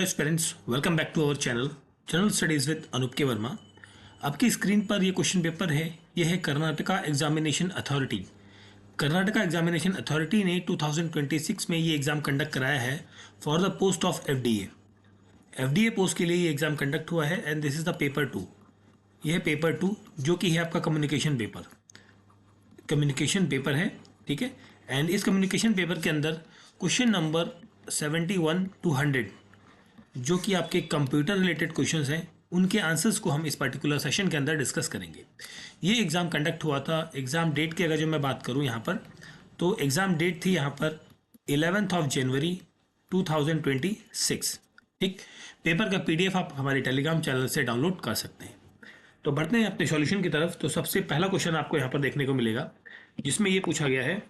Parents, welcome back to our channel studies with Anoop K Varma. आपकी screen पर ये question paper है। ये है Karnataka examination authority. Karnataka examination authority ने 2026 में ये एग्ज़ाम कंडक्ट कराया है for the post of FDA post के लिए ये एग्ज़ाम कंडक्ट हुआ है and this is the paper 2। यह है पेपर 2 जो कि है आपका कम्युनिकेशन पेपर है, ठीक है। एंड इस कम्युनिकेशन पेपर के अंदर क्वेश्चन नंबर 71 to 100 जो कि आपके कंप्यूटर रिलेटेड क्वेश्चंस हैं, उनके आंसर्स को हम इस पर्टिकुलर सेशन के अंदर डिस्कस करेंगे। ये एग्ज़ाम कंडक्ट हुआ था। एग्ज़ाम डेट की अगर जो मैं बात करूँ यहाँ पर, तो एग्ज़ाम डेट थी यहाँ पर 11 जनवरी 2026, ठीक। पेपर का पीडीएफ आप हमारे टेलीग्राम चैनल से डाउनलोड कर सकते हैं। तो बढ़ते हैं अपने सॉल्यूशन की तरफ। तो सबसे पहला क्वेश्चन आपको यहाँ पर देखने को मिलेगा जिसमें ये पूछा गया है,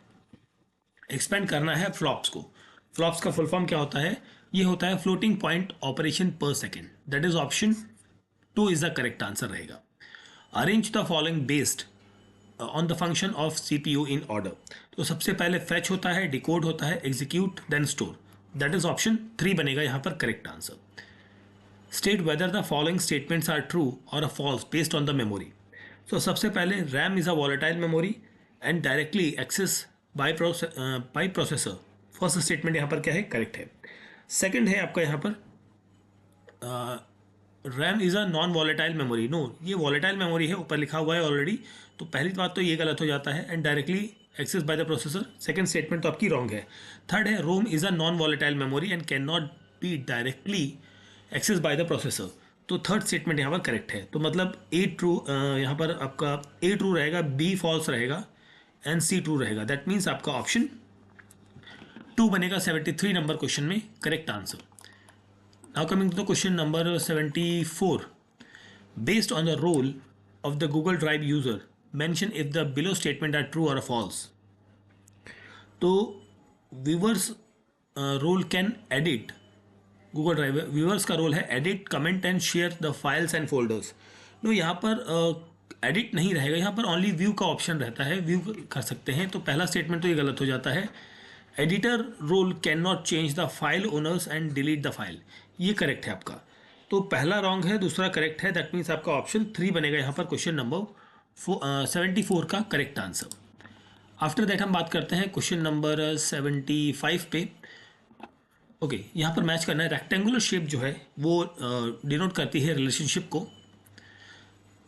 एक्सपेंड करना है फ्लॉप्स को। फ्लॉप्स का फुल फॉर्म क्या होता है? ये होता है floating point operation per second. That is option 2 is the correct answer रहेगा। Arrange the following based on the function of CPU in order. तो सबसे पहले फेच होता है, डिकोड होता है, execute, then store. That is option 3 बनेगा यहाँ पर correct answer. State whether the following statements are true और a false based on the memory. तो सबसे पहले RAM is a volatile memory and directly access by processor. First statement यहाँ पर क्या है? करेक्ट है। सेकंड है आपका यहाँ पर RAM is a non volatile memory. No, ये वॉलेटाइल मेमोरी है, ऊपर लिखा हुआ है ऑलरेडी। तो पहली बात तो ये गलत हो जाता है। And directly access by the processor, second statement तो आपकी रॉन्ग है। थर्ड है ROM is a non volatile memory and can not be directly access by the processor. तो थर्ड स्टेटमेंट यहाँ पर करेक्ट है। तो मतलब ए ट्रू, यहाँ पर आपका ए ट्रू रहेगा, बी फॉल्स रहेगा एंड सी ट्रू रहेगा। दैट मीन्स आपका ऑप्शन 2 बनेगा 73 नंबर क्वेश्चन में correct answer. Now coming to the question number 74। Based on the role of the Google drive user mention if the below statement are true और false. तो viewers role can edit, Google drive viewers का role है edit, comment and share the files and folders. No, यहाँ पर edit नहीं रहेगा, यहाँ पर ओनली व्यू का ऑप्शन रहता है, व्यू कर सकते हैं। तो पहला स्टेटमेंट तो ये गलत हो जाता है। Editor role can not change the file owners and delete the file, ये करेक्ट है आपका। तो पहला रॉन्ग है, दूसरा करेक्ट है। दैट मीन्स आपका ऑप्शन 3 बनेगा यहाँ पर क्वेश्चन नंबर 74 का करेक्ट आंसर। आफ्टर दैट हम बात करते हैं क्वेश्चन नंबर 75 पे। ओके, यहाँ पर मैच करना है। रेक्टेंगुलर शेप जो है वो डिनोट करती है रिलेशनशिप को,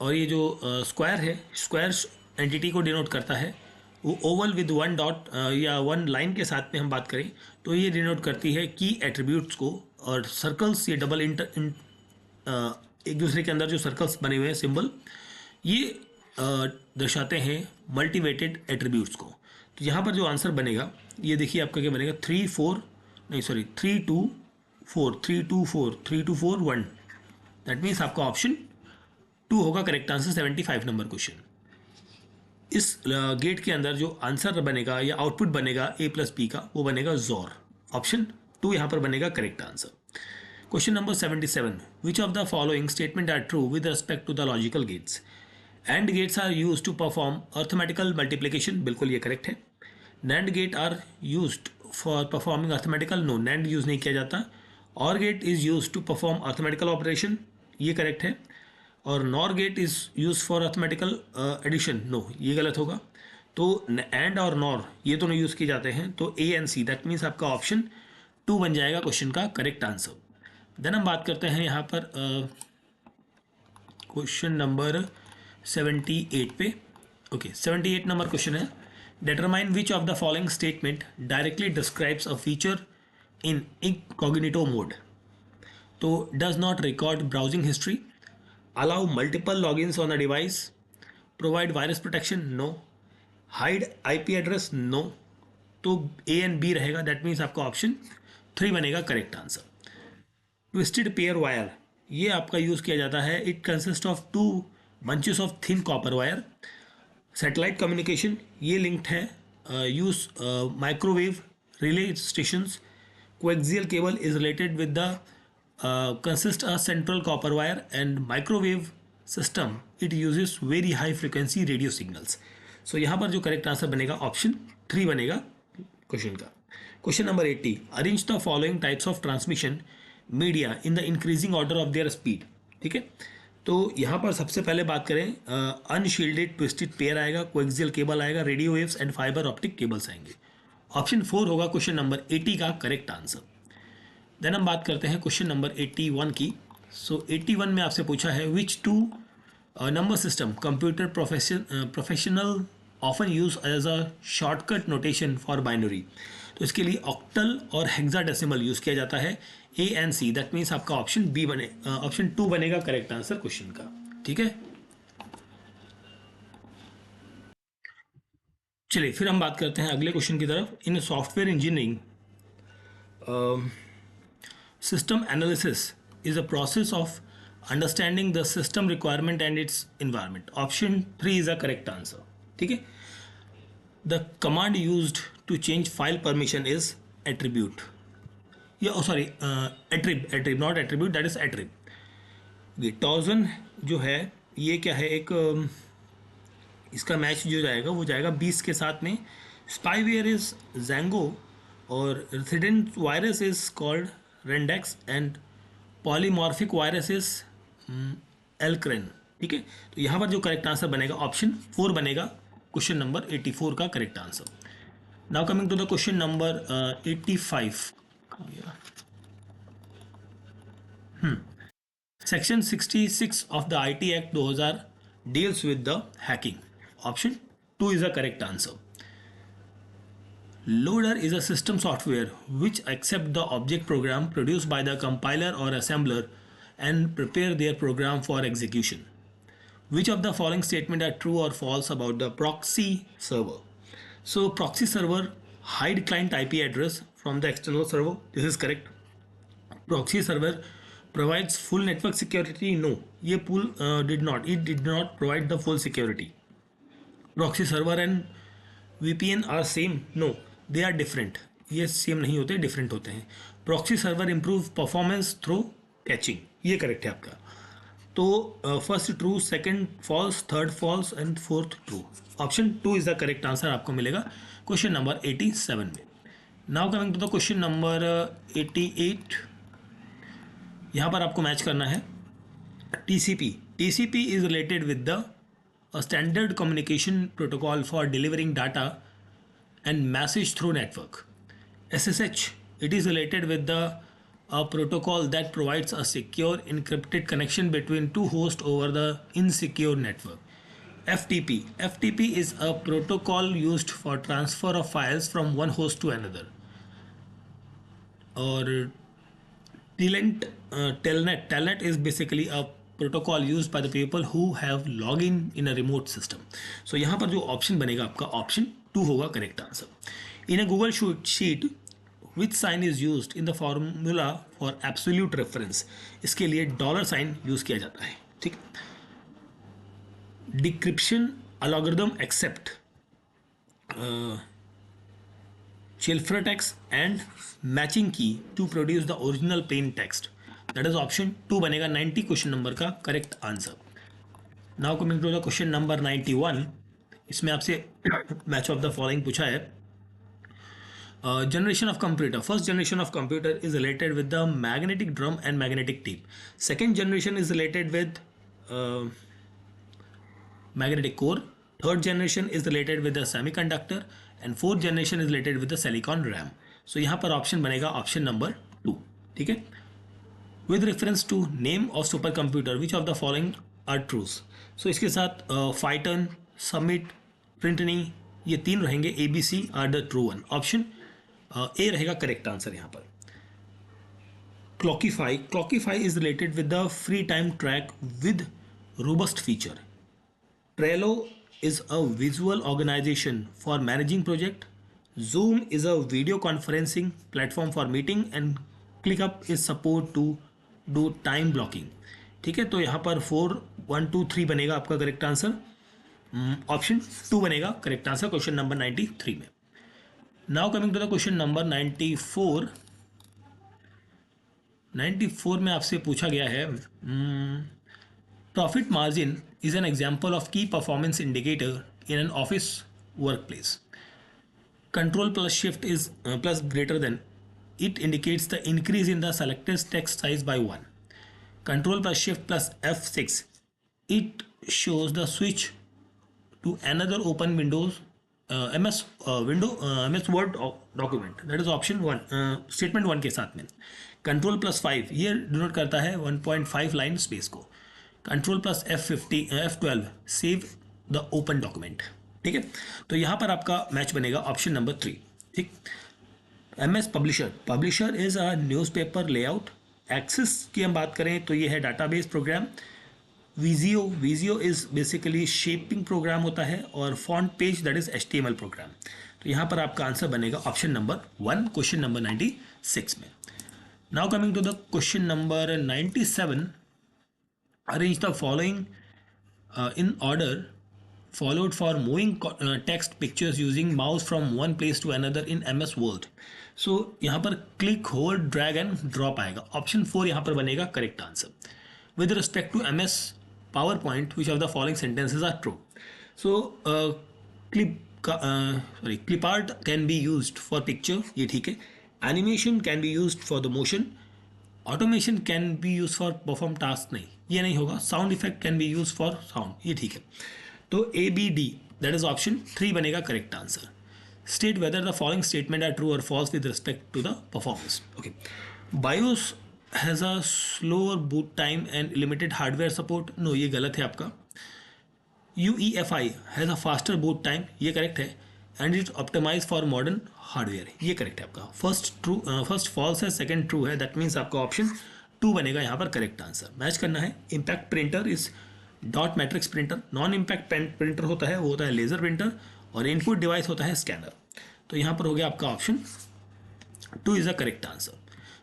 और ये जो स्क्वायर है, स्क्वायर एंटिटी को डिनोट करता है। वो ओवल विद 1 डॉट या 1 लाइन के साथ में हम बात करें तो ये डिनोट करती है की एट्रीब्यूट्स को। और सर्कल्स, ये डबल एक दूसरे के अंदर जो सर्कल्स बने हुए हैं सिंबल, ये दर्शाते हैं मल्टीवेटेड एट्रीब्यूट्स को। तो यहाँ पर जो आंसर बनेगा, ये देखिए आपका क्या बनेगा, 3 2 4 3 2 4 3 2 4 1। दैट मीन्स आपका ऑप्शन 2 होगा करेक्ट आंसर 75 नंबर क्वेश्चन। इस गेट के अंदर जो आंसर बनेगा या आउटपुट बनेगा ए प्लस बी का, वो बनेगा जोर। ऑप्शन 2 यहाँ पर बनेगा correct answer. Question number 77। Which of the following statement are true with respect to the logical gates? AND gates are use to perform arithmetical multiplication, बिल्कुल ये करेक्ट है। NAND gate are use for performing arithmetical, no, NAND use नहीं किया जाता। OR gate is use to perform arithmetical operation, ये correct है। और NOR gate is use for arithmetical addition, no, ये गलत होगा। तो एंड और नॉर ये दोनों यूज किए जाते हैं, तो A and C. That means आपका ऑप्शन 2 बन जाएगा क्वेश्चन का करेक्ट आंसर। देन हम बात करते हैं यहाँ पर क्वेश्चन नंबर 78 पे। ओके, 78 नंबर क्वेश्चन है, determine which of the following statement directly describes a feature in incognito mode. तो does not record browsing history, allow multiple logins on a device, provide virus protection, no, hide IP address, no। तो A and B रहेगा। That means आपका option 3 बनेगा correct answer. Twisted pair wire, ये आपका use किया जाता है। It consist of 2 bunches of thin copper wire. Satellite communication, ये लिंक्ड है। Use microwave relay stations. Coaxial cable is related with the consist a central copper wire and microwave system, it uses very high frequency radio signals। so यहाँ पर जो correct answer बनेगा option 3 बनेगा question का। Question number 80। Arrange the following types of transmission media in the increasing order of their speed. ठीक है, तो यहाँ पर सबसे पहले बात करें, अनशील्डेड ट्विस्टेड पेयर आएगा, कोएक्सियल केबल आएगा, radio waves and fibre optic cables आएंगे। ऑप्शन 4 होगा क्वेश्चन नंबर 80 का करेक्ट आंसर। देन हम बात करते हैं क्वेश्चन नंबर 81 की। सो 81 में आपसे पूछा है which two number system computer professional often use as a shortcut notation for binary. तो इसके लिए ऑक्टल और हेक्साडेसिमल यूज किया जाता है, A and C. That means आपका ऑप्शन बी बने, ऑप्शन 2 बनेगा करेक्ट आंसर क्वेश्चन का। ठीक है, चलिए फिर हम बात करते हैं अगले क्वेश्चन की तरफ। In software engineering system analysis is a process of understanding the system requirement and its environment. Option 3 is a correct answer. ठीक है, the command used to change file permission is attribute. Yeah, oh sorry, attrib not attribute, that is attrib. ये टॉजन जो है ये क्या है, एक इसका मैच जो जाएगा वो जाएगा 20 के साथ में। स्पाईवेयर इज जैंगो और resident virus is called Randex and polymorphic virus is Elkern. ठीक है, तो यहाँ पर जो करेक्ट आंसर बनेगा ऑप्शन 4 बनेगा क्वेश्चन नंबर 84 का correct answer. Now coming to the question number 85। Section 66 of the IT act 2000 deals with the hacking. Option 2 is the correct answer. Loader is a system software which accept the object program produced by the compiler or assembler and prepare their program for execution. Which of the following statement are true or false about the proxy server? So proxy server hide client IP address from the external server. This is correct. Proxy server provides full network security. No, ये pool did not provide the full security. Proxy server and VPN are same. No, they are different. ये same नहीं होते, different होते हैं। Proxy server improve performance through caching. ये correct है आपका। तो first true, second false, third false and fourth true. Option 2 is the correct answer आपको मिलेगा क्वेश्चन नंबर 87 में। Now coming to the question number 88। यहाँ पर आपको मैच करना है TCP. TCP is related with the a standard communication protocol for delivering data and message through network. SSH, it is related with the a protocol that provides a secure encrypted connection between two hosts over the insecure network. FTP is a protocol used for transfer of files from one host to another. Or Telnet is basically a protocol used by the people who have login in a remote system. So यहाँ पर जो option बनेगा आपका option 2 होगा correct answer. In a Google sheet which sign is used in the formula for absolute reference. इसके लिए dollar sign use किया जाता है। ठीक, decryption algorithm accept ciphertext and matching key to produce the original plain text. That is option 2 बनेगा 90 question number का correct answer. Now coming to the question number 91। इसमें आपसे मैच ऑफ द फॉलोइंग पूछा है। Generation of computer. First generation of computer is related with the magnetic drum and magnetic tape. Second generation is related with magnetic core. Third generation is related with the semiconductor and fourth generation is related with the silicon RAM. So यहाँ पर option बनेगा option number 2। ठीक है, with reference to name of supercomputer which of the following are trues? So इसके साथ Phyton, Summit, Printini ये तीन रहेंगे। ABC are the true one. Option A रहेगा करेक्ट आंसर यहाँ पर। Clockify is related with the free time track with robust feature. Trello is a visual organisation for managing project. Zoom is a video conferencing platform for meeting and ClickUp is support to do time blocking. ठीक है, तो यहाँ पर 4, 1, 2, 3 बनेगा आपका correct answer. Option 2 बनेगा correct answer question number 93 में। Now coming to the question number 94। 94 में आपसे पूछा गया है profit margin is an example of key performance indicator in an office work place. Control plus shift is plus greater than it indicates the increase in the selected text size by 1. Control plus Shift plus F6, it shows the switch to another open Windows MS Word document. That is option 1, statement 1 के साथ में. Control plus 5 ये denote करता है 1.5 line space को. Control plus F12 save the open document. ठीक है, तो यहाँ पर आपका मैच बनेगा ऑप्शन नंबर 3. ठीक. MS publisher is a newspaper layout. Access की हम बात करें तो ये है database program. Visio is basically shaping program होता है, और font page that is HTML program. तो यहाँ पर आपका आंसर बनेगा ऑप्शन नंबर 1, क्वेश्चन नंबर 96 में. Now coming to the question number 97. Arrange the following in order followed for moving text pictures using mouse from one place to another in MS Word. So यहाँ पर click, hold, drag and drop आएगा. Option 4 यहाँ पर बनेगा correct answer. With respect to MS PowerPoint, which of the following sentences are true? So clip art can be used for picture, ये ठीक है. Animation can be used for the motion. Automation can be used for perform task, नहीं ये नहीं होगा. Sound effect can be used for sound, ये ठीक है. तो ABD दैट इज ऑप्शन 3 बनेगा correct answer. State whether the following statement are true और false with respect to the performance. Okay. BIOS has a slower boot time and limited hardware support. No, ये गलत है आपका. UEFI has a faster boot time, ये correct है. And it optimise for modern hardware, ये correct है आपका. First false है, सेकेंड ट्रू है. दैट मीन्स आपका ऑप्शन 2 बनेगा यहाँ पर करेक्ट आंसर. मैच करना है. Impact printer is dot matrix printer. Non impact printer होता है, वो होता है लेज़र प्रिंटर. और इनपुट डिवाइस होता है स्कैनर. तो यहाँ पर हो गया आपका option 2 is the correct answer.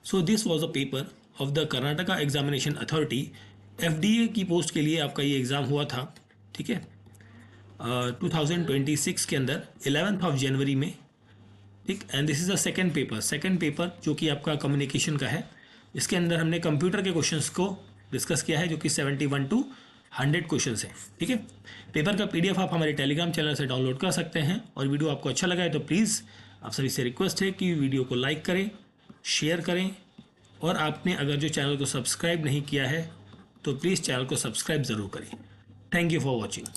So this was a paper of the Karnataka examination authority. FDA की पोस्ट के लिए आपका ये एग्ज़ाम हुआ था. ठीक है, 2026 के अंदर 11 जनवरी में. ठीक. And this is the second paper जो कि आपका कम्युनिकेशन का है. इसके अंदर हमने कंप्यूटर के क्वेश्चंस को डिस्कस किया है, जो कि 71 to 100 क्वेश्चन हैं. ठीक है. पेपर का PDF आप हमारे टेलीग्राम चैनल से डाउनलोड कर सकते हैं. और वीडियो आपको अच्छा लगा है तो प्लीज़ आप सभी से रिक्वेस्ट है कि वीडियो को लाइक करें, शेयर करें. और आपने अगर जो चैनल को सब्सक्राइब नहीं किया है तो प्लीज़ चैनल को सब्सक्राइब ज़रूर करें. Thank you for watching.